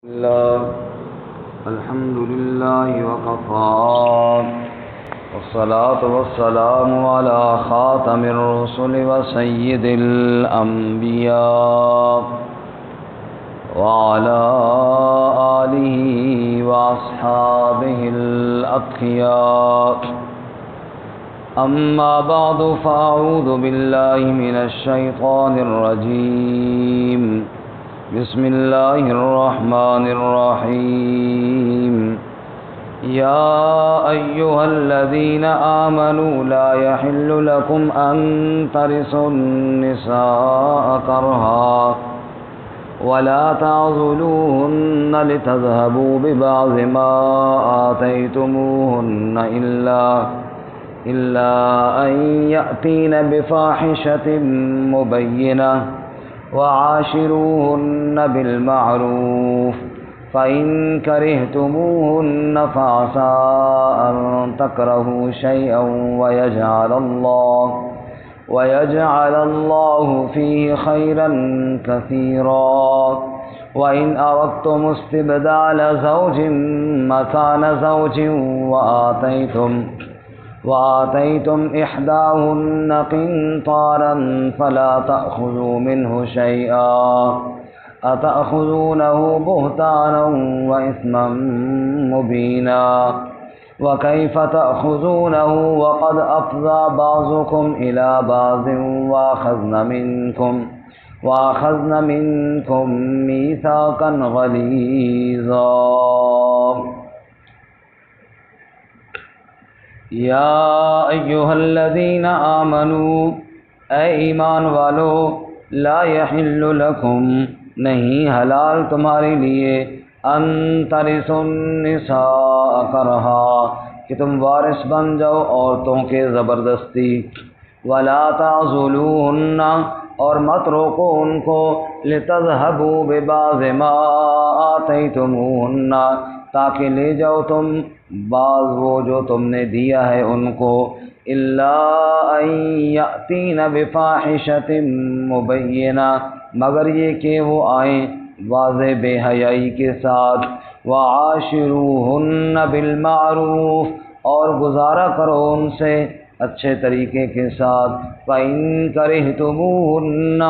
الله الحمد لله وكفى والصلاة والسلام على خاتم الرسل وسيد الأنبياء وعلى آله وأصحابه الأتقياء أما بعد فأعوذ بالله من الشيطان الرجيم بسم الله الرحمن الرحيم يا أيها الذين آمنوا لا يحل لكم أن ترثوا النساء كرها ولا تعضلوهن لتذهبوا ببعض ما آتيتموهن إلا أن يأتين بفاحشة مبينة وعاشروهن بالمعروف فإن كرهتموهن فعسى أن تكرهوا شيئا ويجعل الله فيه خيرا كثيرا وإن أردتم استبدال زوج مكان زوج وآتيتم إحداهن قنطارا فلا تأخذوا منه شيئا أتأخذونه بهتانا وإثما مبينا وكيف تأخذونه وقد أفضى بعضكم إلى بعض وأخذن منكم ميثاقا غليظا یا ایھا الذین آمنوا اے ایمان والو لا یحل لکم نہیں حلال تمہارے لیے ان ترثوا النساء کرہا کہ تم وارث بن جاؤ عورتوں کے زبردستی ولا تعضلوہن اور مت روکو ان کو لتذهبوا ببعض ما آتیتموہن تاکہ لے جاؤ تم بعض وہ جو تم نے دیا ہے ان کو الا ان یأتین بفاحشۃ مبینہ مگر یہ کہ وہ آئیں واضح بے حیائی کے ساتھ وعاشروہن بالمعروف اور گزارا کرو ان سے اچھے طریقے کے ساتھ فإن کرہتموہن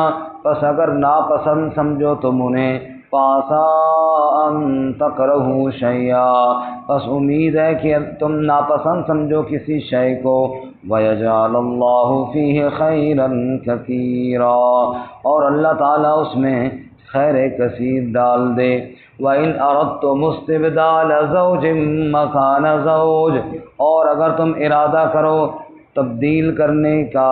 پس اگر ناپسند سمجھو تم انہیں فَعَسَىٰ أَن تَكْرَهُوا شَيْئًا بس امید ہے کہ تم ناپسند سمجھو کسی شے کو وَيَجْعَلَ اللَّهُ فِيهِ خَيْرًا كَثِيرًا اور اللہ تعالیٰ اس میں خیر کثیر ڈال دے وَإِنْ أَرَدْتُمُ اسْتِبْدَالَ زَوْجٍ مَّكَانَ زَوْجٍ اور اگر تم ارادہ کرو تبدیل کرنے کا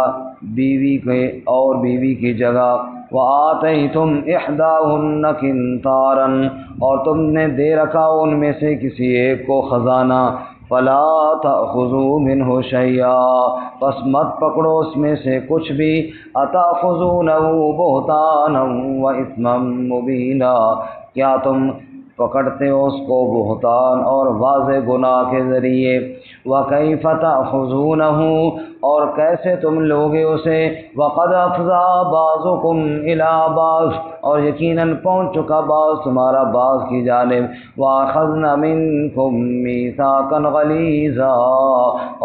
بیوی کی جگہ وآتیتم احداہن قنطارا اور تم نے دے رکھا ان میں سے کسی ایک کو خزانہ فلا تأخذوا منہ شیئا پس مت پکڑو اس میں سے کچھ بھی اتأخذونہ بہتانا واثما مبینا کیا تم پکڑتے ہو اس کو بہتان اور واضح گناہ کے ذریعے وَكَيْفَ تَأْخُذُونَهُ اور کیسے تم لوگے اسے وَقَدْ أَفْضَىٰ بَعْضُكُمْ إِلَىٰ بَعْضٍ اور یقیناً پہنچ چکا بعض تمہارا بعض کی جانب وَأَخَذْنَ مِنكُم مِّيثَاقًا غَلِيظًا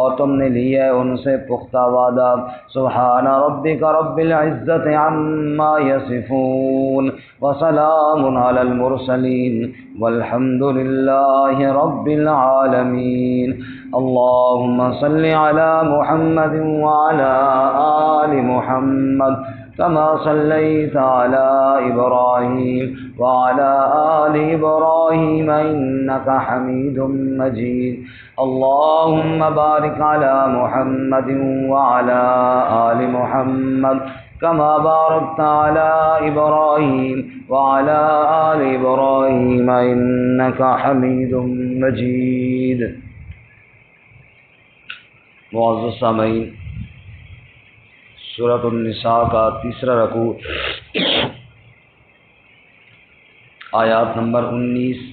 اور تم نے لیا ہے ان سے پختہ وعدہ سبحان ربک رب العزت عما یصفون وسلام علی المرسلین والحمد للہ رب العالمین اللهم صل على محمد وعلى آل محمد كما صليت على إبراهيم وعلى آل إبراهيم إنك حميد مجيد اللهم بارك على محمد وعلى آل محمد كما باركت على إبراهيم وعلى آل إبراهيم إنك حميد مجيد معزز سامعین سورۃ النساء کا تیسرا رکوع آیات نمبر 19،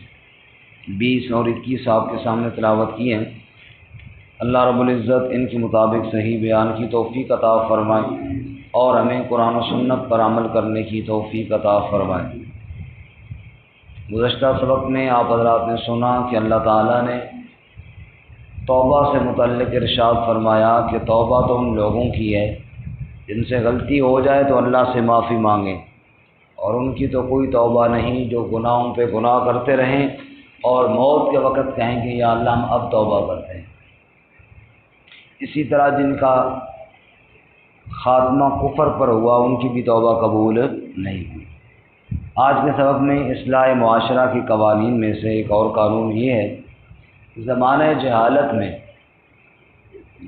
20 اور 21 آپ کے سامنے تلاوت کی ہیں۔ اللہ رب العزت ان کے مطابق صحیح بیان کی توفیق عطا فرمائے اور ہمیں قرآن و سنت پر عمل کرنے کی توفیق عطا فرمائے۔ گزشتہ سبق میں آپ حضرات نے سنا کہ اللہ تعالیٰ نے توبہ سے متعلق ارشاد فرمایا کہ توبہ تو ان لوگوں کی ہے جن سے غلطی ہو جائے تو اللہ سے معافی مانگیں، اور ان کی تو کوئی توبہ نہیں جو گناہوں پہ گناہ کرتے رہیں اور موت کے وقت کہیں کہ یا اللہ ہم اب توبہ کرتے ہیں۔ اسی طرح جن کا خاتمہ کفر پر ہوا ان کی بھی توبہ قبول نہیں ہوئی۔ آج کے سبق میں اصلاح معاشرہ کے قوانین میں سے ایک اور قانون یہ ہے کہ زمانہ جہالت میں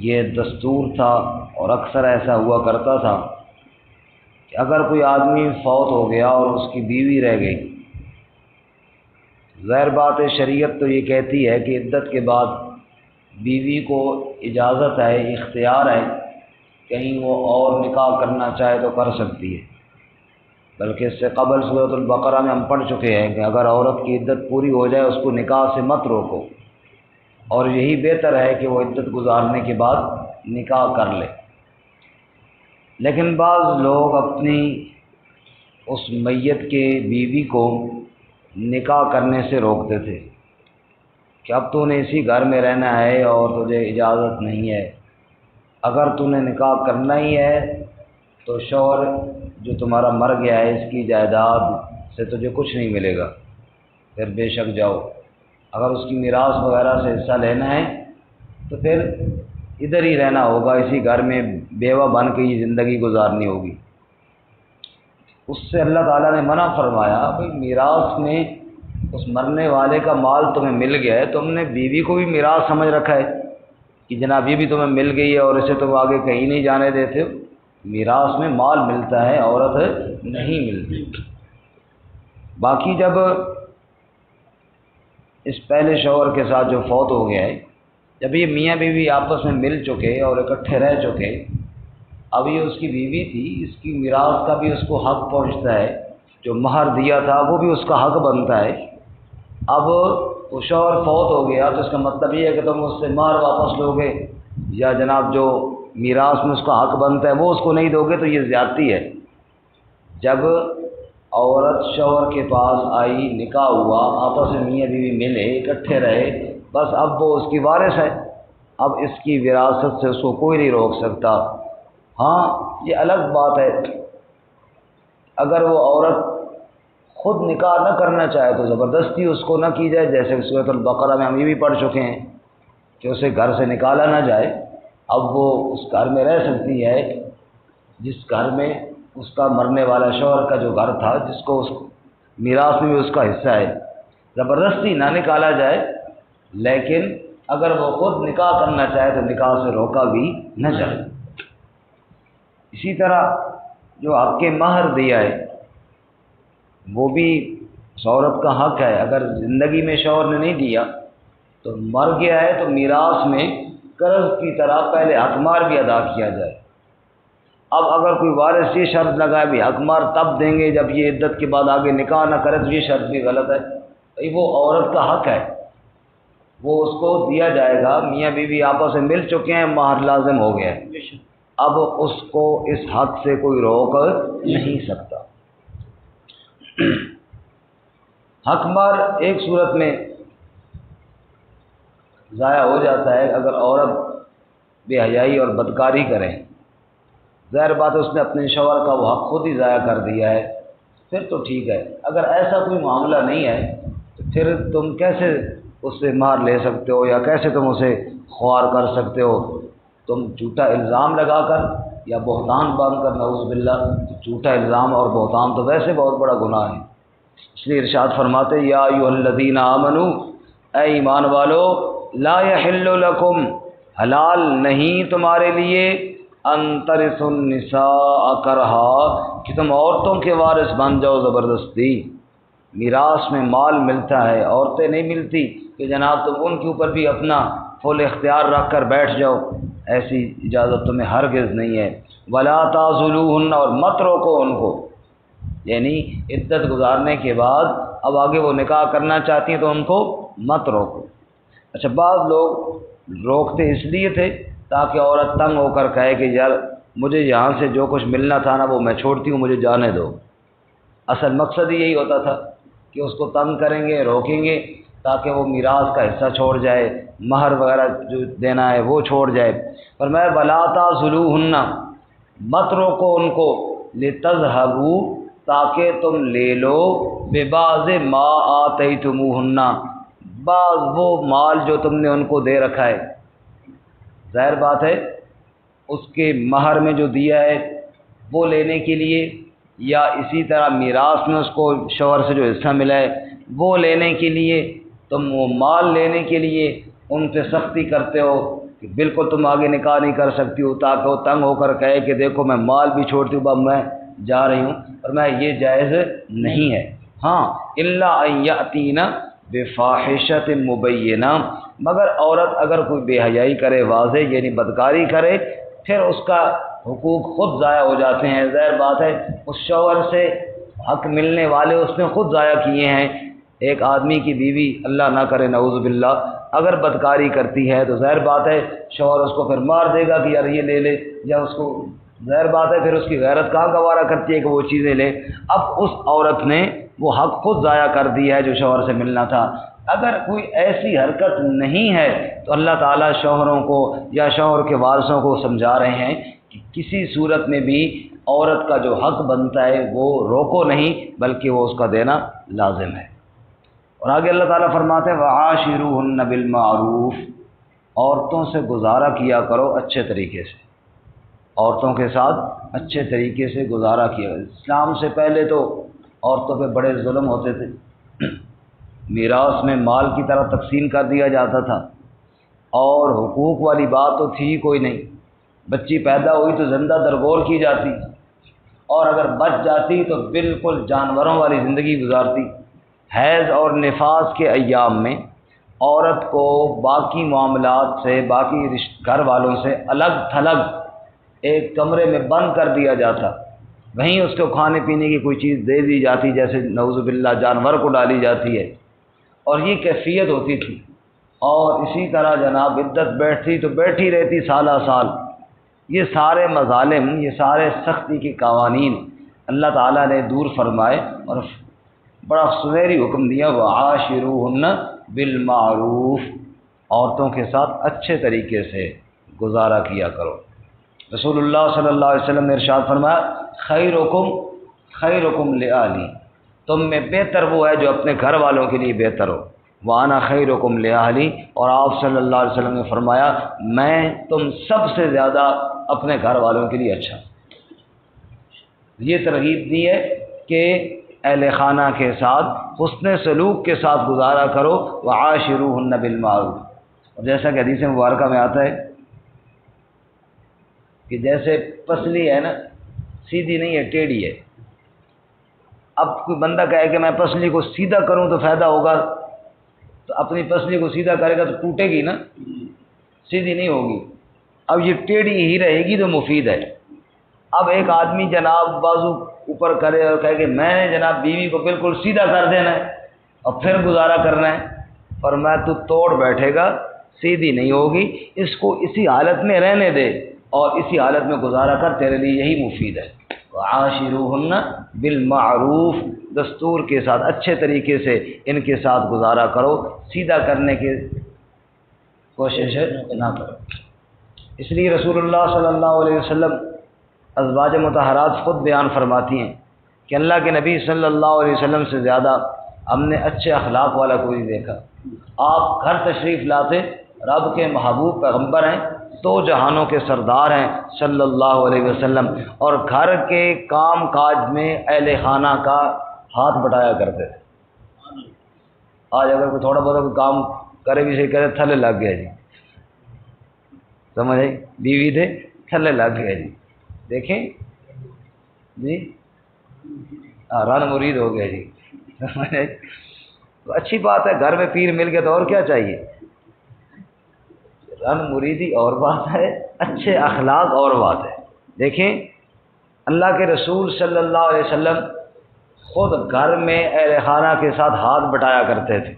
یہ دستور تھا اور اکثر ایسا ہوا کرتا تھا کہ اگر کوئی آدمی فوت ہو گیا اور اس کی بیوی رہ گئی، ظاہر بات ہے شریعت تو یہ کہتی ہے کہ عدت کے بعد بیوی کو اجازت ہے، اختیار ہے، کہیں وہ اور نکاح کرنا چاہے تو کر سکتی ہے، بلکہ اس سے قبل سورۃ البقرہ میں ہم پڑھ چکے ہیں کہ اگر عورت کی عدت پوری ہو جائے اس کو نکاح سے مت روکو، اور یہی بہتر ہے کہ وہ عدت گزارنے کے بعد نکاح کر لے۔ لیکن بعض لوگ اپنی اس میت کے بیوی کو نکاح کرنے سے روکتے تھے کہ اب تو نے اسی گھر میں رہنا ہے اور تجھے اجازت نہیں ہے، اگر تو نے نکاح کرنا ہی ہے تو شوہر جو تمہارا مر گیا ہے اس کی جائیداد سے تجھے کچھ نہیں ملے گا، پھر بے شک جاؤ، اگر اس کی میراث وغیرہ سے حصہ لینا ہے تو پھر ادھر ہی رہنا ہوگا، اسی گھر میں بیوہ بن کے یہ زندگی گزارنی ہوگی۔ اس سے اللہ تعالیٰ نے منع فرمایا بھئی میراث میں اس مرنے والے کا مال تمہیں مل گیا ہے، تم نے بیوی کو بھی میراث سمجھ رکھا ہے کہ جناب یہ بھی تمہیں مل گئی ہے اور اسے تم آگے کہیں نہیں جانے دیتے ہو۔ میراث میں مال ملتا ہے، عورت نہیں ملتی۔ باقی جب اس پہلے شوہر کے ساتھ جو فوت ہو گیا ہے، جب یہ میاں بیوی آپس میں مل چکے اور اکٹھے رہ چکے، اب یہ اس کی بیوی تھی، اس کی میراث کا بھی اس کو حق پہنچتا ہے، جو مہر دیا تھا وہ بھی اس کا حق بنتا ہے۔ اب وہ شوہر فوت ہو گیا تو اس کا مطلب یہ ہے کہ تم اس سے مہر واپس لو گے یا جناب جو میراث میں اس کا حق بنتا ہے وہ اس کو نہیں دو گے، تو یہ زیادتی ہے۔ جب عورت شوہر کے پاس آئی، نکاح ہوا، آپس میں میاں بیوی ملے، اکٹھے رہے، بس اب وہ اس کی وارث ہے، اب اس کی وراثت سے اس کو کوئی نہیں روک سکتا۔ ہاں یہ الگ بات ہے اگر وہ عورت خود نکاح نہ کرنا چاہے تو زبردستی اس کو نہ کی جائے، جیسے سورۃ البقرہ میں ہم یہ بھی پڑھ چکے ہیں کہ اسے گھر سے نکالا نہ جائے، اب وہ اس گھر میں رہ سکتی ہے جس گھر میں اس کا مرنے والا شوہر کا جو گھر تھا، جس کو اس میراث میں بھی اس کا حصہ ہے، زبردستی نہ نکالا جائے، لیکن اگر وہ خود نکاح کرنا چاہے تو نکاح سے روکا بھی نہ جائے۔ اسی طرح جو حق مہر دیا ہے وہ بھی اس عورت کا حق ہے، اگر زندگی میں شوہر نے نہیں دیا تو مر گیا ہے تو میراث میں قرض کی طرح پہلے حق مہر بھی ادا کیا جائے۔ اب اگر کوئی وارث یہ شرط لگائے بھی حق مہر تب دیں گے جب یہ عدت کے بعد آگے نکاح نہ کرے، تو یہ شرط بھی غلط ہے۔ وہ عورت کا حق ہے، وہ اس کو دیا جائے گا، میاں بیوی آپس میں مل چکے ہیں، مہر لازم ہو گیا ہے، اب اس کو اس حق سے کوئی روک نہیں سکتا۔ حق مہر ایک صورت میں ضائع ہو جاتا ہے اگر عورت بے حیائی اور بدکاری کرے، ظاہر بات ہے اس نے اپنے شوہر کا وہ حق خود ہی ضائع کر دیا ہے، پھر تو ٹھیک ہے۔ اگر ایسا کوئی معاملہ نہیں ہے تو پھر تم کیسے اس سے مہر لے سکتے ہو یا کیسے تم اسے خوار کر سکتے ہو؟ تم جھوٹا الزام لگا کر یا بہتان باندھ کر، نعوذ باللہ، جھوٹا الزام اور بہتان تو ویسے بہت بڑا گناہ ہے۔ اس لیے ارشاد فرماتے یا ایھا الذین آمنو، اے ایمان والو، لا یحل لکم، حلال نہیں تمہارے لیے، ان ترثوا النساء کرہا، کہ تم عورتوں کے وارث بن جاؤ زبردستی۔ میراث میں مال ملتا ہے، عورتیں نہیں ملتی کہ جناب تم ان کے اوپر بھی اپنا فل اختیار رکھ کر بیٹھ جاؤ، ایسی اجازت تمہیں ہرگز نہیں ہے۔ ولا تعضلوہن، اور مت روکو ان کو، یعنی عدت گزارنے کے بعد اب آگے وہ نکاح کرنا چاہتی ہیں تو ان کو مت روکو۔ اچھا، بعض لوگ روکتے اس لیے تھے تاکہ عورت تنگ ہو کر کہے کہ یار مجھے یہاں سے جو کچھ ملنا تھا نا وہ میں چھوڑتی ہوں، مجھے جانے دو۔ اصل مقصد ہی یہی ہوتا تھا کہ اس کو تنگ کریں گے، روکیں گے تاکہ وہ میراث کا حصہ چھوڑ جائے، مہر وغیرہ جو دینا ہے وہ چھوڑ جائے۔ فرمایا وَلَا تَعْضُلُوهُنَّ، مت روکو ان کو، لِتَذْهَبُوا، تاکہ تم لے لو، بِبَعْضِ مَا آتَيْتُمُوهُنَّ، بعض وہ مال جو تم نے ان کو دے رکھا ہے۔ ظاہر بات ہے اس کے مہر میں جو دیا ہے وہ لینے کے لیے، یا اسی طرح میراث میں اس کو شوہر سے جو حصہ ملا ہے وہ لینے کے لیے، تم وہ مال لینے کے لیے ان پہ سختی کرتے ہو کہ بالکل تم آگے نکاح نہیں کر سکتی ہو، تاکہ وہ تنگ ہو کر کہے کہ دیکھو میں مال بھی چھوڑتی ہوں، اب میں جا رہی ہوں، اور میں یہ جائز نہیں ہے۔ ہاں الا ان یاتینا بفاحشۃ مبینہ، مگر عورت اگر کوئی بے حیائی کرے، واضح یعنی بدکاری کرے، پھر اس کا حقوق خود ضائع ہو جاتے ہیں۔ ظاہر بات ہے اس شوہر سے حق ملنے والے اس نے خود ضائع کیے ہیں۔ ایک آدمی کی بیوی اللہ نہ کرے نعوذ باللہ اگر بدکاری کرتی ہے تو ظاہر بات ہے شوہر اس کو پھر مار دے گا کہ یار یہ لے لے، یا اس کو ظاہر بات ہے پھر اس کی غیرت کہاں گوارا کرتی ہے کہ وہ چیزیں لے۔ اب اس عورت نے وہ حق خود ضائع کر دیا ہے جو شوہر سے ملنا تھا۔ اگر کوئی ایسی حرکت نہیں ہے تو اللہ تعالیٰ شوہروں کو یا شوہر کے وارثوں کو سمجھا رہے ہیں کہ کسی صورت میں بھی عورت کا جو حق بنتا ہے وہ روکو نہیں، بلکہ وہ اس کا دینا لازم ہے۔ اور آگے اللہ تعالیٰ فرماتے ہیں وَعَاشِرُوهُنَّ بِالْمَعْرُوفِ، عورتوں سے گزارا کیا کرو اچھے طریقے سے، عورتوں کے ساتھ اچھے طریقے سے گزارا کیا۔ اسلام سے پہلے تو عورتوں پہ بڑے ظلم ہوتے تھے، میراث میں مال کی طرح تقسیم کر دیا جاتا تھا، اور حقوق والی بات تو تھی کوئی نہیں۔ بچی پیدا ہوئی تو زندہ درگور کی جاتی، اور اگر بچ جاتی تو بالکل جانوروں والی زندگی گزارتی۔ حیض اور نفاس کے ایام میں عورت کو باقی معاملات سے، باقی گھر والوں سے الگ تھلگ ایک کمرے میں بند کر دیا جاتا، وہیں اس کو کھانے پینے کی کوئی چیز دے دی جاتی، جیسے نعوذ باللہ جانور کو ڈالی جاتی ہے، اور یہ کیفیت ہوتی تھی۔ اور اسی طرح جناب عدت بیٹھتی تو بیٹھی رہتی سالہ سال۔ یہ سارے مظالم، یہ سارے سختی کے قوانین اللہ تعالیٰ نے دور فرمائے اور بڑا سنہری حکم دیا وَعَاشِرُوهُنَّ بِالْمَعْرُوفِ، عورتوں کے ساتھ اچھے طریقے سے گزارا کیا کرو۔ رسول اللہ صلی اللہ علیہ وسلم نے ارشاد فرمایا خیرکم لأہلی، تم میں بہتر وہ ہے جو اپنے گھر والوں کے لیے بہتر ہو، وَأَنَا خَيْرُكُمْ لِأَهْلِي، اور آپ صلی اللہ علیہ وسلم نے فرمایا میں تم سب سے زیادہ اپنے گھر والوں کے لیے اچھا۔ یہ ترغیب دی ہے کہ اہل خانہ کے ساتھ حسن سلوک کے ساتھ گزارا کرو، وَعَاشِرُوهُنَّ بِالْمَعْرُوفِ۔ اور جیسا کہ حدیث مبارکہ میں آتا ہے کہ جیسے پسلی ہے نا، سیدھی نہیں ہے، ٹیڑھی ہے۔ اب کوئی بندہ کہے کہ میں پسلی کو سیدھا کروں تو فائدہ ہوگا، تو اپنی پسلی کو سیدھا کرے گا تو ٹوٹے گی نا، سیدھی نہیں ہوگی۔ اب یہ ٹیڑھی ہی رہے گی تو مفید ہے۔ اب ایک آدمی جناب بازو اوپر کرے اور کہے کہ میں نے جناب بیوی کو بالکل سیدھا کر دینا ہے اور پھر گزارا کرنا ہے، اور میں تو توڑ بیٹھے گا، سیدھی نہیں ہوگی، اس کو اسی حالت میں رہنے دے اور اسی حالت میں گزارا کر، تیرے لیے یہی مفید ہے۔ وَعَاشِرُوهُنَّ بِالْمَعْرُوفِ، دستور کے ساتھ اچھے طریقے سے ان کے ساتھ گزارا کرو، سیدھا کرنے کی کوشش نہ کرو۔ اس لیے رسول اللہ صلی اللہ علیہ وسلم ازواج مطہرات خود بیان فرماتی ہیں کہ اللہ کے نبی صلی اللہ علیہ وسلم سے زیادہ ہم نے اچھے اخلاق والا کوئی نہیں دیکھا۔ آپ گھر تشریف لاتے، رب کے محبوب پیغمبر ہیں، دو جہانوں کے سردار ہیں صلی اللہ علیہ وسلم، اور گھر کے کام کاج میں اہل خانہ کا ہاتھ بٹایا کرتے تھے۔ آج اگر کوئی تھوڑا بہت کوئی کام کرے بھی صحیح کرے، تھلے لگ گیا جی، سمجھے، بیوی تھے تھلے لگ گیا جی، دیکھیں جی رن مرید ہو گیا جی، تو اچھی بات ہے، گھر میں پیر مل گیا تو اور کیا چاہیے۔ رن مریدی اور بات ہے، اچھے اخلاق اور بات ہے۔ دیکھیں اللہ کے رسول صلی اللہ علیہ وسلم خود گھر میں اہل خانہ کے ساتھ ہاتھ بٹایا کرتے تھے۔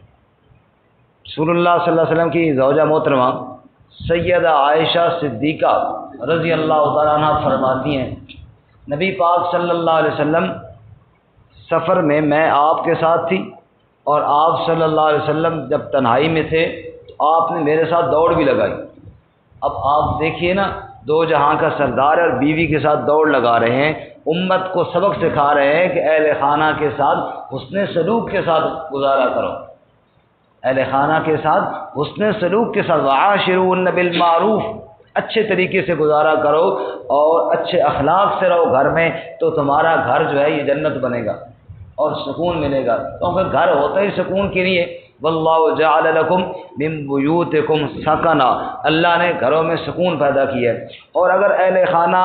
رسول اللہ صلی اللہ علیہ وسلم کی زوجہ محترمہ سیدہ عائشہ صدیقہ رضی اللہ تعالیٰ عنہ فرماتی ہیں نبی پاک صلی اللہ علیہ وسلم سفر میں آپ کے ساتھ تھی اور آپ صلی اللہ علیہ وسلم جب تنہائی میں تھے تو آپ نے میرے ساتھ دوڑ بھی لگائی۔ اب آپ دیکھیے نا، دو جہاں کا سردار اور بیوی کے ساتھ دوڑ لگا رہے ہیں، امت کو سبق سکھا رہے ہیں کہ اہل خانہ کے ساتھ حسن سلوک کے ساتھ گزارا کرو، اہل خانہ کے ساتھ حسن سلوک کے ساتھ وعاشروہن بالمعروف، اچھے طریقے سے گزارا کرو اور اچھے اخلاق سے رہو گھر میں، تو تمہارا گھر جو ہے یہ جنت بنے گا اور سکون ملے گا، کیونکہ گھر ہوتا ہی سکون کے لیے۔ واللہ جعل لکم من بیوتکم سکنا، اللہ نے گھروں میں سکون پیدا کیا ہے۔ اور اگر اہل خانہ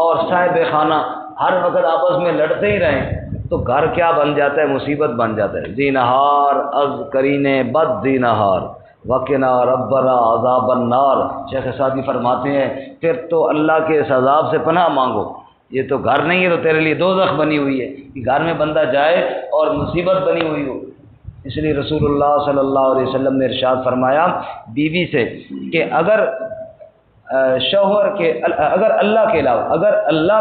اور صاحب خانہ ہر وقت آپس میں لڑتے ہی رہیں تو گھر کیا بن جاتا ہے؟ مصیبت بن جاتا ہے۔ زینہار از کرین بد زینہار وقنا ربنا عذاب النار، شیخ سعدی فرماتے ہیں پھر تو اللہ کے اس عذاب سے پناہ مانگو، یہ تو گھر نہیں ہے تو تیرے لیے دوزخ بنی ہوئی ہے کہ گھر میں بندہ جائے اور مصیبت بنی ہوئی ہو۔ اس لیے رسول اللہ صلی اللہ علیہ وسلم نے ارشاد فرمایا بیوی سے کہ اگر اگر اللہ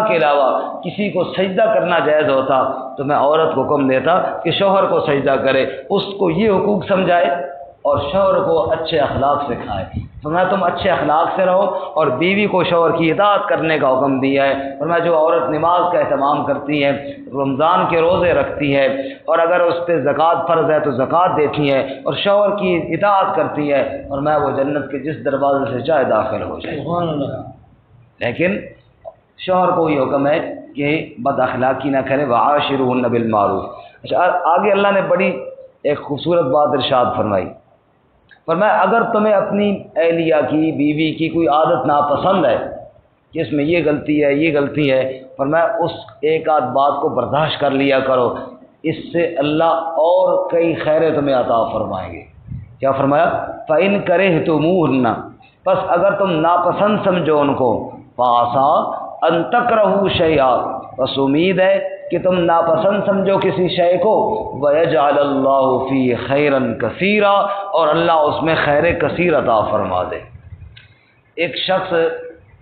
کے علاوہ کسی کو سجدہ کرنا جائز ہوتا تو میں عورت کو حکم دیتا کہ شوہر کو سجدہ کرے، اس کو یہ حقوق سمجھائے اور شوہر کو اچھے اخلاق سکھائے۔ فرمایا تم اچھے اخلاق سے رہو، اور بیوی کو شوہر کی اطاعت کرنے کا حکم دیا ہے۔ فرمایا جو عورت نماز کا اہتمام کرتی ہے، رمضان کے روزے رکھتی ہے، اور اگر اس پہ زکوٰۃ فرض ہے تو زکوٰۃ دیتی ہے اور شوہر کی اطاعت کرتی ہے، اور میں وہ جنت کے جس دروازے سے چاہے داخل ہو جائے۔ سبحان اللہ۔ لیکن شوہر کو یہ حکم ہے کہ بد اخلاقی نہ کرے، وعاشروہن بالمعروف۔ اچھا، آگے اللہ نے بڑی ایک خوبصورت بات ارشاد فرمائی، فرمایا اگر تمہیں اپنی اہلیہ کی، بیوی کی کوئی عادت ناپسند ہے کہ اس میں یہ غلطی ہے، یہ غلطی ہے، فرمایا اس ایک آدھ بات کو برداشت کر لیا کرو، اس سے اللہ اور کئی خیریں تمہیں عطا فرمائیں گے۔ کیا فرمایا؟ فَإِن كَرِهْتُمُوهُنَّ، پس اگر تم ناپسند سمجھو ان کو، فَعَسَىٰ أَن تَكْرَهُوا شَيْئًا، بس امید ہے کہ تم ناپسند سمجھو کسی شے کو، وَيَجْعَلَ اللَّهُ فِيهِ خَيْرًا كَثِيرًا، اور اللہ اس میں خیر کثیر عطا فرما دے۔ ایک شخص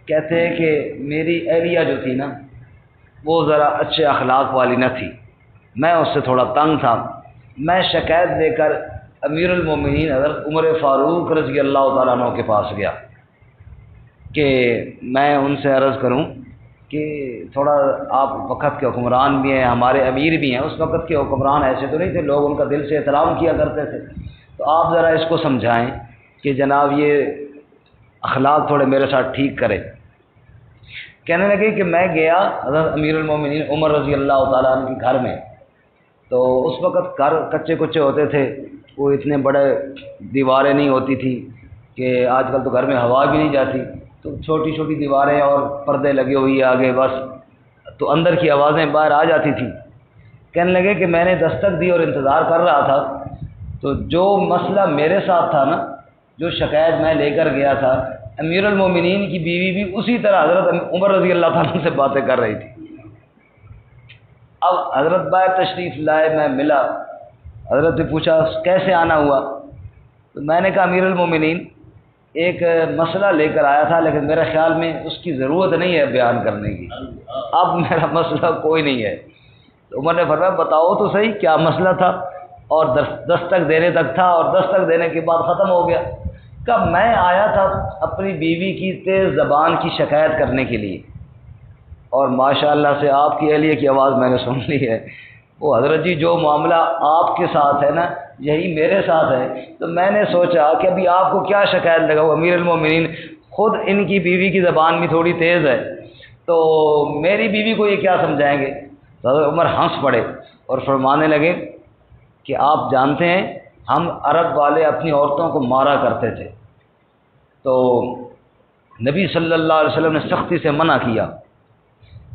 کہتے ہیں کہ میری اہلیہ جو تھی نا وہ ذرا اچھے اخلاق والی نہ تھی، میں اس سے تھوڑا تنگ تھا، میں شکایت دے کر امیر المومنین حضرت عمر فاروق رضی اللہ تعالیٰ عنہ کے پاس گیا کہ میں ان سے عرض کروں کہ تھوڑا آپ وقت کے حکمران بھی ہیں، ہمارے امیر بھی ہیں، اس وقت کے حکمران ایسے تو نہیں تھے، لوگ ان کا دل سے احترام کیا کرتے تھے، تو آپ ذرا اس کو سمجھائیں کہ جناب یہ اخلاق تھوڑے میرے ساتھ ٹھیک کرے۔ کہنے لگے کہ میں گیا حضرت امیر المومنین عمر رضی اللہ تعالیٰ عنہ کے گھر میں، تو اس وقت گھر کچے کچے ہوتے تھے، وہ اتنے بڑے دیواریں نہیں ہوتی تھی کہ آج کل تو گھر میں ہوا بھی نہیں جاتی، تو چھوٹی چھوٹی دیواریں اور پردے لگے ہوئی آگے، بس تو اندر کی آوازیں باہر آ جاتی تھیں۔ کہنے لگے کہ میں نے دستک دی اور انتظار کر رہا تھا، تو جو مسئلہ میرے ساتھ تھا نا، جو شکایت میں لے کر گیا تھا، امیر المومنین کی بیوی بھی اسی طرح حضرت عمر رضی اللہ تعالیٰ سے باتیں کر رہی تھی۔ اب حضرت باہر تشریف لائے، میں ملا، حضرت نے پوچھا کیسے آنا ہوا، تو میں نے کہا امیر المومنین ایک مسئلہ لے کر آیا تھا، لیکن میرے خیال میں اس کی ضرورت نہیں ہے بیان کرنے کی، اب میرا مسئلہ کوئی نہیں ہے۔ تو عمر نے فرمایا بتاؤ تو صحیح کیا مسئلہ تھا، اور دستک دینے تک تھا، اور دستک دینے کے بعد ختم ہو گیا۔ کب میں آیا تھا اپنی بیوی کی تیز زبان کی شکایت کرنے کے لیے، اور ماشاءاللہ سے آپ کی اہلیہ کی آواز میں نے سن لی ہے، وہ حضرت جی جو معاملہ آپ کے ساتھ ہے نا یہی میرے ساتھ ہے، تو میں نے سوچا کہ ابھی آپ کو کیا شکایت لگاؤ، امیر المومنین خود ان کی بیوی کی زبان بھی تھوڑی تیز ہے، تو میری بیوی کو یہ کیا سمجھائیں گے۔ تو حضرت عمر ہنس پڑے اور فرمانے لگے کہ آپ جانتے ہیں ہم عرب والے اپنی عورتوں کو مارا کرتے تھے، تو نبی صلی اللہ علیہ وسلم نے سختی سے منع کیا،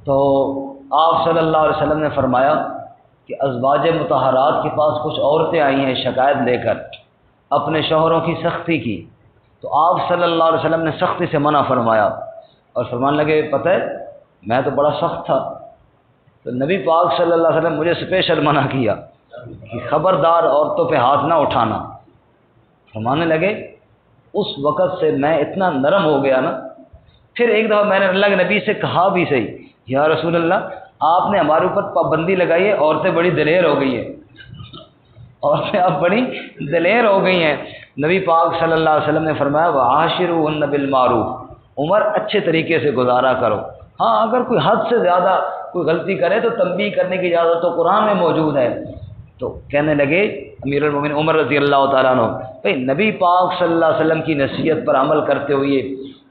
تو آپ صلی اللہ علیہ وسلم نے فرمایا کہ ازواج مطہرات کے پاس کچھ عورتیں آئی ہیں شکایت لے کر اپنے شوہروں کی سختی کی، تو آپ صلی اللہ علیہ وسلم نے سختی سے منع فرمایا اور فرمانے لگے پتہ ہے میں تو بڑا سخت تھا، تو نبی پاک صلی اللہ علیہ وسلم مجھے اسپیشل منع کیا کہ خبردار عورتوں پہ ہاتھ نہ اٹھانا۔ فرمانے لگے اس وقت سے میں اتنا نرم ہو گیا نا، پھر ایک دفعہ میں نے اللہ کے نبی سے کہا بھی صحیح، یا رسول اللہ آپ نے ہمارے اوپر پابندی لگائی ہے، عورتیں بڑی دلیر ہو گئی ہیں، عورتیں اب بڑی دلیر ہو گئی ہیں۔ نبی پاک صلی اللہ علیہ وسلم نے فرمایا وعاشروہن بالمعروف، عمر اچھے طریقے سے گزارا کرو۔ ہاں اگر کوئی حد سے زیادہ کوئی غلطی کرے تو تنبیہ کرنے کی اجازت تو قرآن میں موجود ہے۔ تو کہنے لگے امیر المومنین عمر رضی اللہ تعالیٰ عنہ، بھئی نبی پاک صلی اللہ علیہ وسلم کی نصیحت پر عمل کرتے ہوئے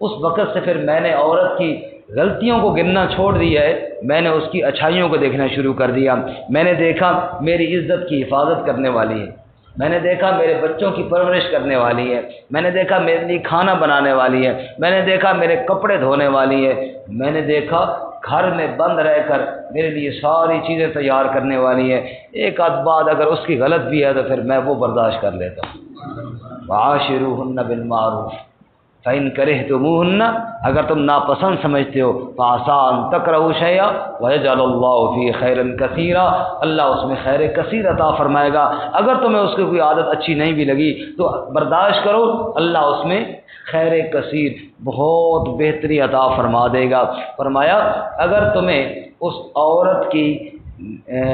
اس وقت سے پھر میں نے عورت کی غلطیوں کو گننا چھوڑ دیا ہے، میں نے اس کی اچھائیوں کو دیکھنا شروع کر دیا۔ میں نے دیکھا میری عزت کی حفاظت کرنے والی ہے، میں نے دیکھا میرے بچوں کی پرورش کرنے والی ہے، میں نے دیکھا میرے لیے کھانا بنانے والی ہے، میں نے دیکھا میرے کپڑے دھونے والی ہے، میں نے دیکھا گھر میں بند رہ کر میرے لیے ساری چیزیں تیار کرنے والی ہے۔ ایک آدھ بات اگر اس کی غلط بھی ہے تو پھر میں وہ برداشت کر لیتا ہوں۔ وعاشروہن بالمعروف فإن کرہتموہن، اگر تم ناپسند سمجھتے ہو فعسیٰ ان تکرہوا شیئا ویجعل اللہ فیہ خیرا کثیرا، اللہ اس میں خیر کثیر عطا فرمائے گا۔ اگر تمہیں اس کی کوئی عادت اچھی نہیں بھی لگی تو برداشت کرو، اللہ اس میں خیر کثیر بہت بہتری عطا فرما دے گا۔ فرمایا اگر تمہیں اس عورت کی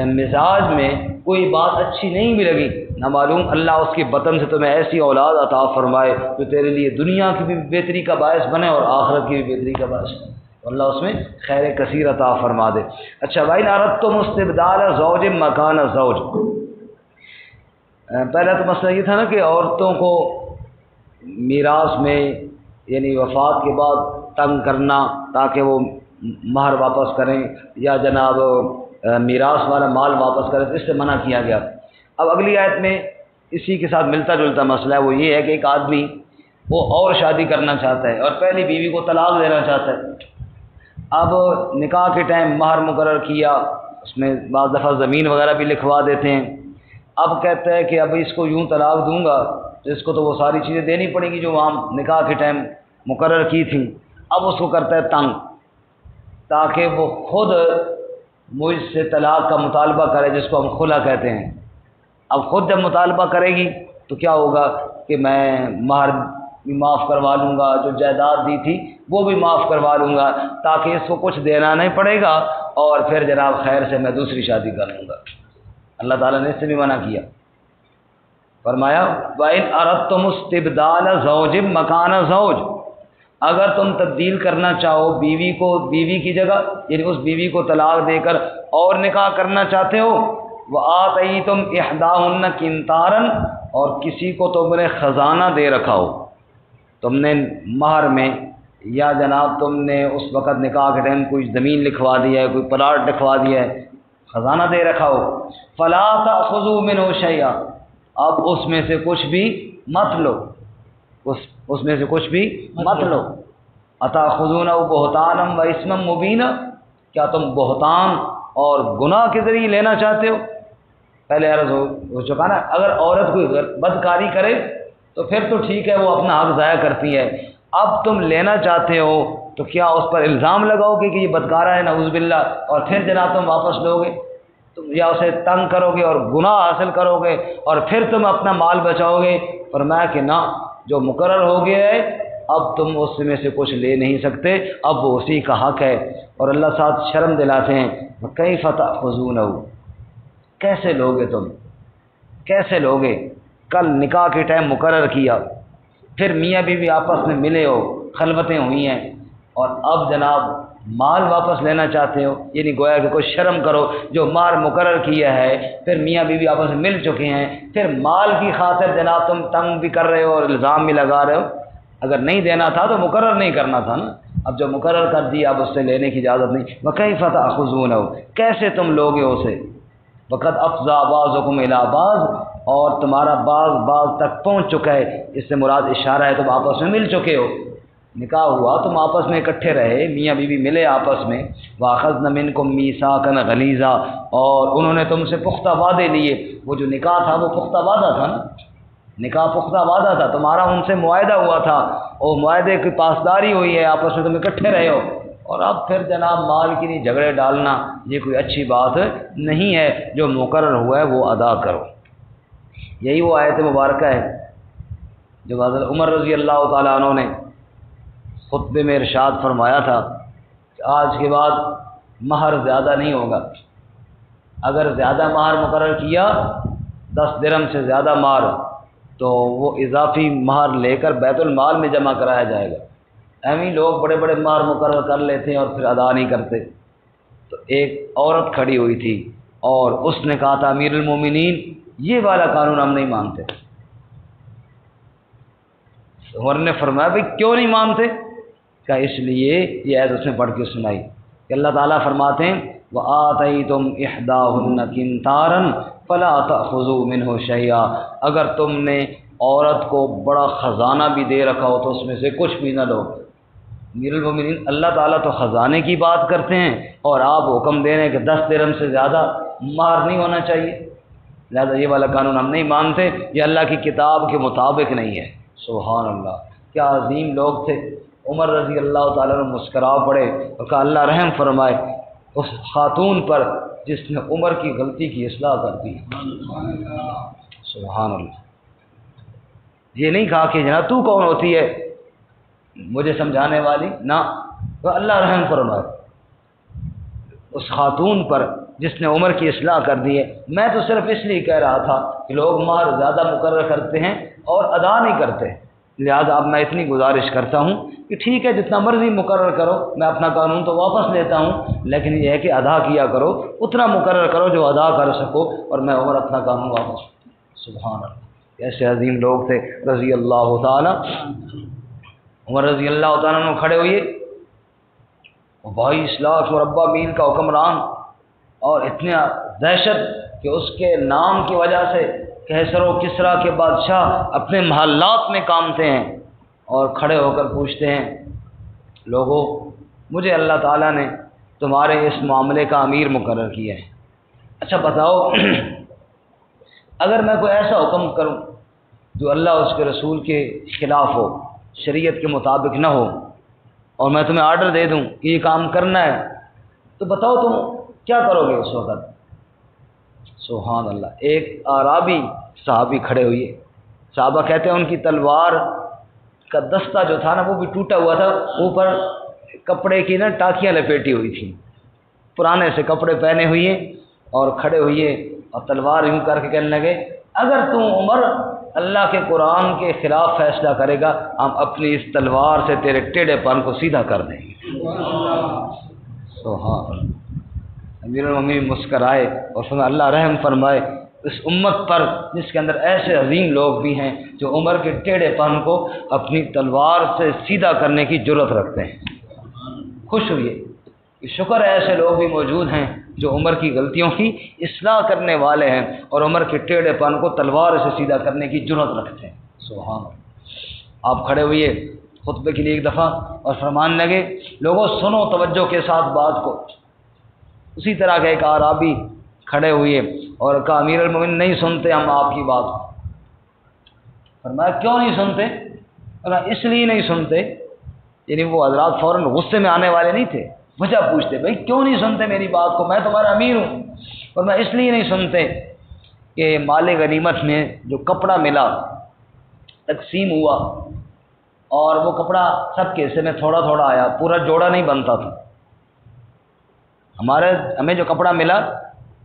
مزاج میں کوئی بات اچھی نہیں بھی لگی، نہ معلوم اللہ اس کے بطن سے تمہیں ایسی اولاد عطا فرمائے جو تیرے لیے دنیا کی بھی بہتری کا باعث بنے اور آخرت کی بھی بہتری کا باعث بنے، اللہ اس میں خیر کثیر عطا فرما دے۔ اچھا بھائی، اردتم استبدال زوج مکان زوج، پہلا تو مسئلہ یہ تھا نا کہ عورتوں کو میراث میں یعنی وفات کے بعد تنگ کرنا تاکہ وہ مہر واپس کریں یا جناب میراث والا مال واپس کریں، تو اس سے منع کیا گیا۔ اب اگلی آیت میں اسی کے ساتھ ملتا جلتا مسئلہ ہے، وہ یہ ہے کہ ایک آدمی وہ اور شادی کرنا چاہتا ہے اور پہلی بیوی کو طلاق دینا چاہتا ہے۔ اب نکاح کے ٹائم مہر مقرر کیا، اس میں بعض دفعہ زمین وغیرہ بھی لکھوا دیتے ہیں۔ اب کہتا ہے کہ اب اس کو یوں طلاق دوں گا تو اس کو تو وہ ساری چیزیں دینی پڑیں گی جو وہاں نکاح کے ٹائم مقرر کی تھیں۔ اب اس کو کرتا ہے تنگ تاکہ وہ خود مجھ سے طلاق کا مطالبہ کرے، جس کو ہم خلا کہتے ہیں۔ اب خود جب مطالبہ کرے گی تو کیا ہوگا کہ میں مہر بھی معاف کروا لوں گا، جو جائیداد دی تھی وہ بھی معاف کروا لوں گا، تاکہ اس کو کچھ دینا نہیں پڑے گا اور پھر جناب خیر سے میں دوسری شادی کر لوں گا۔ اللہ تعالیٰ نے اس سے بھی منع کیا، فرمایا وَإِنْ أَرَدْتُمُ اسْتِبْدَالَ زَوْجٍ مَكَانَ زَوْجٍ، اگر تم تبدیل کرنا چاہو بیوی کو بیوی کی جگہ، یعنی اس بیوی کو طلاق دے کر اور نکاح کرنا چاہتے ہو، وَآتَيْتُمْ إِحْدَاهُنَّ قِنْطَارًا، اور کسی کو تم نے خزانہ دے رکھا ہو، تم نے مہر میں یا جناب تم نے اس وقت نکاح کے ٹائم کوئی زمین لکھوا دیا ہے، کوئی پلاٹ لکھوا دیا ہے، خزانہ دے رکھا ہو، فَلَا تَأْخُذُوا مِنْهُ شَيْئًا، اب اس میں سے کچھ بھی مت لو، اس میں سے کچھ بھی مت لو۔ أَتَأْخُذُونَهُ بُهْتَانًا وَإِثْمًا مُبِينًا، کیا تم بہتان اور گناہ کے ذریعے لینا چاہتے ہو؟ پہلے عرض ہو چکا نا، اگر عورت کوئی بدکاری کرے تو پھر تو ٹھیک ہے، وہ اپنا حق ضائع کرتی ہے۔ اب تم لینا چاہتے ہو تو کیا اس پر الزام لگاؤ گے کہ یہ بدکارہ ہے نعوذ باللہ، اور پھر جناب تم واپس لو گے؟ تم یا اسے تنگ کرو گے اور گناہ حاصل کرو گے اور پھر تم اپنا مال بچاؤ گے؟ فرمایا کہ نہ، جو مقرر ہو گیا ہے اب تم اس میں سے کچھ لے نہیں سکتے، اب وہ اسی کا حق ہے۔ اور اللہ ساتھ شرم دلاتے ہیں کیف تأخذونہ، کیسے لوگے تم، کیسے لوگے؟ کل نکاح کے ٹائم مقرر کیا، پھر میاں بیوی آپس میں ملے ہو، خلوتیں ہوئی ہیں، اور اب جناب مال واپس لینا چاہتے ہو، یعنی گویا کہ کوئی شرم کرو، جو مال مقرر کیا ہے پھر میاں بیوی آپس میں مل چکے ہیں، پھر مال کی خاطر جناب تم تنگ بھی کر رہے ہو اور الزام بھی لگا رہے ہو۔ اگر نہیں دینا تھا تو مقرر نہیں کرنا تھا نا، اب جو مقرر کر دیا اب اس سے لینے کی اجازت نہیں۔ وَكَيْفَ تَأْخُذُونَهُ، کیسے تم لوگے اسے؟ وَقَدْ أَفْضَىٰ بَعْضُكُمْ إِلَىٰ بَعْضٍ، اور تمہارا بعض تک پہنچ چکا ہے، اس سے مراد اشارہ ہے تم آپس میں مل چکے ہو، نکاح ہوا تم آپس میں اکٹھے رہے، میاں بیوی ملے آپس میں، وَأَخَذْنَ مِنْكُمْ مِيثَاقًا غَلِيظًا، اور انہوں نے تم سے پختہ وعدے لیے۔ وہ جو نکاح تھا وہ پختہ وعدہ تھا نا، نکاح پختہ وعدہ تھا، تمہارا ان سے معاہدہ ہوا تھا، اور معاہدے کی پاسداری ہوئی ہے، آپس میں تم اکٹھے رہے ہو، اور اب پھر جناب مال کے لیے جھگڑے ڈالنا یہ کوئی اچھی بات نہیں ہے، جو مقرر ہوا ہے وہ ادا کرو۔ یہی وہ آیت مبارکہ ہے جو حضرت عمر رضی اللہ تعالیٰ عنہ نے خطبے میں ارشاد فرمایا تھا کہ آج کے بعد مہر زیادہ نہیں ہوگا، اگر زیادہ مہر مقرر کیا 10 درہم سے زیادہ مہر تو وہ اضافی مہر لے کر بیت المال میں جمع کرایا جائے گا۔ ایویں لوگ بڑے بڑے مہر مقرر کر لیتے ہیں اور پھر ادا نہیں کرتے۔ تو ایک عورت کھڑی ہوئی تھی اور اس نے کہا تھا امیر المومنین یہ والا قانون ہم نہیں مانتے۔ عمر نے فرمایا بھئی کیوں نہیں مانتے؟ کہا اس لیے یہ آیت اس نے پڑھ کے سنائی کہ اللہ تعالیٰ فرماتے ہیں وَآتَيْتُمْ إِحْدَاهُنَّ قِنْطَارًا فَلَا تَأْخُذُوا مِنْهُ شَيْئًا، اگر تم نے عورت کو بڑا خزانہ بھی دے رکھا ہو تو اس میں سے کچھ بھی نہ لو۔ امیر المومنین اللہ تعالیٰ تو خزانے کی بات کرتے ہیں اور آپ حکم دے رہے ہیں کہ 10 درہم سے زیادہ مہر نہیں ہونا چاہیے، لہذا یہ والا قانون ہم نہیں مانتے، یہ اللہ کی کتاب کے مطابق نہیں ہے۔ سبحان اللہ، کیا عظیم لوگ تھے۔ عمر رضی اللہ تعالیٰ نے مسکرا پڑے اور کہا اللہ رحم فرمائے اس خاتون پر جس نے عمر کی غلطی کی اصلاح کر دی۔ سبحان اللہ، یہ نہیں کہا کہ جناب تو کون ہوتی ہے مجھے سمجھانے والی، نہ، تو اللہ رحم فرمائے اس خاتون پر جس نے عمر کی اصلاح کر دی ہے۔ میں تو صرف اس لیے کہہ رہا تھا کہ لوگ مہر زیادہ مقرر کرتے ہیں اور ادا نہیں کرتے، لہذا اب میں اتنی گزارش کرتا ہوں کہ ٹھیک ہے جتنا مرضی مقرر کرو، میں اپنا قانون تو واپس لیتا ہوں، لیکن یہ ہے کہ ادا کیا کرو، اتنا مقرر کرو جو ادا کر سکو، اور میں عمر اپنا قانون واپس۔ سبحان اللہ، ایسے عظیم لوگ تھے رضی اللہ تعالیٰ۔ عمر رضی اللہ تعالیٰ نے کھڑے ہوئے، 22 لاکھ مربع میل کا حکمران، اور اتنا دہشت کہ اس کے نام کی وجہ سے کیسر و کسریٰ کے بادشاہ اپنے محلات میں کامتے ہیں، اور کھڑے ہو کر پوچھتے ہیں لوگوں مجھے اللہ تعالیٰ نے تمہارے اس معاملے کا امیر مقرر کیا ہے، اچھا بتاؤ اگر میں کوئی ایسا حکم کروں جو اللہ اس کے رسول کے خلاف ہو، شریعت کے مطابق نہ ہو، اور میں تمہیں آرڈر دے دوں کہ یہ کام کرنا ہے، تو بتاؤ تم کیا کرو گے اس وقت؟ سبحان اللہ، ایک اعرابی صحابی کھڑے ہوئے، صحابہ کہتے ہیں ان کی تلوار کا دستہ جو تھا نا وہ بھی ٹوٹا ہوا تھا، اوپر کپڑے کی نا ٹاکیاں لپیٹی ہوئی تھیں، پرانے سے کپڑے پہنے ہوئے، اور کھڑے ہوئے اور تلوار یوں کر کے کہنے لگے اگر تم عمر اللہ کے قرآن کے خلاف فیصلہ کرے گا ہم اپنی اس تلوار سے تیرے ٹیڑھے پن کو سیدھا کر دیں گے۔ سبحان، امیر المومنین مسکرائے اور فرمایا اللہ رحم فرمائے اس امت پر جس کے اندر ایسے عظیم لوگ بھی ہیں جو عمر کے ٹیڑھے پن کو اپنی تلوار سے سیدھا کرنے کی جرت رکھتے ہیں۔ خوش ہوئے، شکر ہے ایسے لوگ بھی موجود ہیں جو عمر کی غلطیوں کی اصلاح کرنے والے ہیں اور عمر کے ٹیڑھے پن کو تلوار سے سیدھا کرنے کی جرت رکھتے ہیں۔ سبحان اللہ، آپ کھڑے ہوئے خطبے کے لیے ایک دفعہ اور فرمان لگے لوگوں سنو توجہ کے ساتھ بات کو۔ اسی طرح کے ایک اعرابی کھڑے ہوئے اور کہا امیر المومنین نہیں سنتے ہم آپ کی بات۔ فرمایا کیوں نہیں سنتے؟ اس لیے نہیں سنتے، یعنی وہ حضرات فوراً غصے میں آنے والے نہیں تھے، وجہ پوچھتے بھائی کیوں نہیں سنتے میری بات کو، میں تمہارا امیر ہوں۔ اور میں اس لیے نہیں سنتے کہ مال غنیمت میں جو کپڑا ملا تقسیم ہوا اور وہ کپڑا سب کے حصے میں تھوڑا تھوڑا آیا، پورا جوڑا نہیں بنتا تھا۔ ہمیں جو کپڑا ملا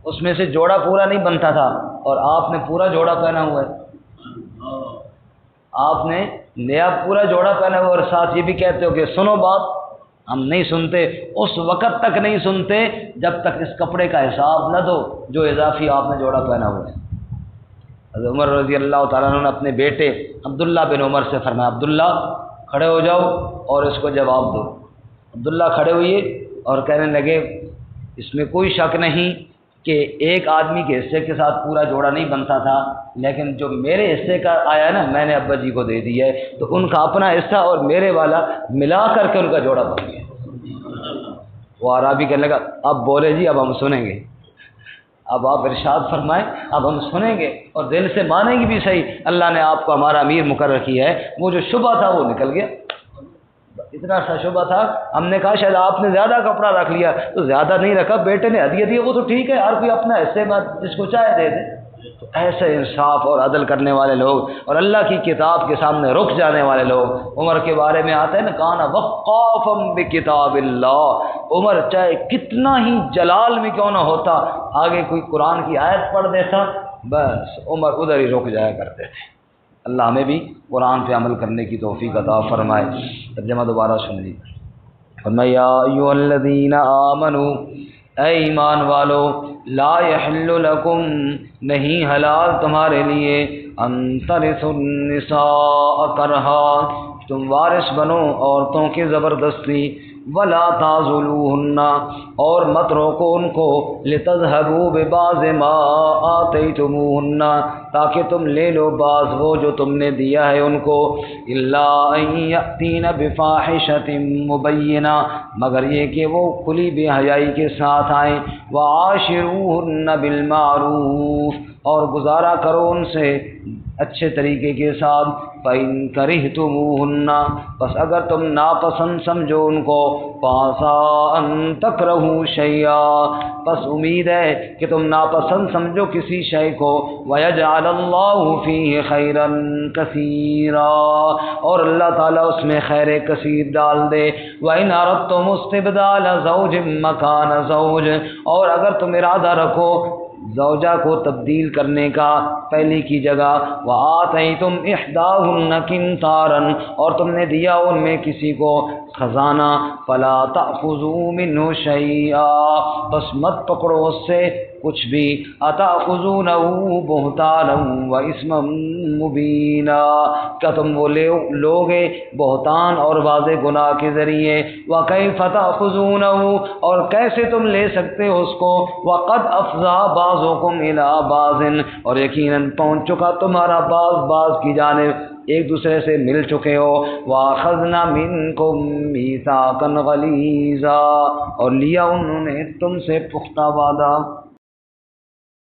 اس میں سے جوڑا پورا نہیں بنتا تھا، اور آپ نے پورا جوڑا پہنا ہوا ہے، آپ نے نیا پورا جوڑا پہنا ہوا، اور ساتھ یہ بھی کہتے ہو کہ سنو بات، ہم نہیں سنتے۔ اس وقت تک نہیں سنتے جب تک اس کپڑے کا حساب نہ دو جو اضافی آپ نے جوڑا پہنا ہوا ہے۔ حضرت عمر رضی اللہ تعالیٰ عنہ نے اپنے بیٹے عبداللہ بن عمر سے فرمایا عبداللہ کھڑے ہو جاؤ اور اس کو جواب دو۔ عبداللہ کھڑے ہوئے اور کہنے لگے اس میں کوئی شک نہیں کہ ایک آدمی کے حصے کے ساتھ پورا جوڑا نہیں بنتا تھا، لیکن جو میرے حصے کا آیا نا میں نے ابا جی کو دے دیا ہے، تو ان کا اپنا حصہ اور میرے والا ملا کر کے ان کا جوڑا بن گیا۔ وہ عربی کہنے لگا اب بولے جی اب ہم سنیں گے، اب آپ ارشاد فرمائیں اب ہم سنیں گے اور دل سے مانیں گے بھی صحیح، اللہ نے آپ کو ہمارا امیر مقرر کیا ہے۔ وہ جو شبہ تھا وہ نکل گیا، اتنا سا شبہ تھا، ہم نے کہا شاید آپ نے زیادہ کپڑا رکھ لیا، تو زیادہ نہیں رکھا، بیٹے نے ہدیہ دی وہ تو ٹھیک ہے، ہر کوئی اپنا حصے میں جس کو چاہے دے دے۔ تو ایسے انصاف اور عدل کرنے والے لوگ اور اللہ کی کتاب کے سامنے رک جانے والے لوگ، عمر کے بارے میں آتا ہے نا کانا وقافا بکتاب اللہ، عمر چاہے کتنا ہی جلال میں کیوں نہ ہوتا، آگے کوئی قرآن کی آیت پڑھ دیتا بس عمر ادھر ہی رک جایا کرتے تھے۔ اللہ ہمیں بھی قرآن پہ عمل کرنے کی توفیق عطا فرمائے۔ ترجمہ دوبارہ سن لیجیے۔ فرمایا یا ایھا الذین آمنوا، اے ایمان والو، لا یحل لکم، نہیں حلال تمہارے لیے، ان ترثوا النساء کرہا، تم وارث بنو عورتوں کی زبردستی، ولا تعضلوہن، اور مت روکو ان کو، لتذہبوا ببعض ما آتیتموہن، تاکہ تم لے لو بعض وہ جو تم نے دیا ہے ان کو، الا ان یأتین بفاحشۃ مبینہ، مگر یہ کہ وہ کھلی بے حیائی کے ساتھ آئیں، وعاشروہن بالمعروف، اور گزارا کرو ان سے اچھے طریقے کے ساتھ، فَإِن كَرِهْتُمُوهُنَّ، بس اگر تم ناپسند سمجھو ان کو، فَعَسَىٰ أَن تَكْرَهُوا شَيْئًا، بس امید ہے کہ تم ناپسند سمجھو کسی شے کو، وَيَجْعَلَ اللَّهُ فِيهِ خَيْرًا كَثِيرًا، اور اللہ تعالیٰ اس میں خیر کثیر ڈال دے، وَإِنْ أَرَدتُّمُ اسْتِبْدَالَ زَوْجٍ مَّكَانَ زَوْجٍ، اور اگر تم ارادہ رکھو زوجہ کو تبدیل کرنے کا پہلی کی جگہ، وآتیتم احداہن قنطارا، اور تم نے دیا ان میں کسی کو خزانہ، فلا تأخذوا منہ شیئا، بس مت پکڑو اس سے کچھ بھی، اتأخذونہ بہتانا واثما مبینا، کیا تم وہ لوگے بہتان اور واضح گناہ کے ذریعے، وکیف تأخذونہ، اور کیسے تم لے سکتے ہو اس کو، وقد افضى بعضکم الی بعض، اور یقیناً پہنچ چکا تمہارا بعض کی جانب، ایک دوسرے سے مل چکے ہو، وَأَخَذْنَا مِنْكُمْ مِيثَاقًا غَلِيظًا، اور لیا انہوں نے تم سے پختہ وعدہ۔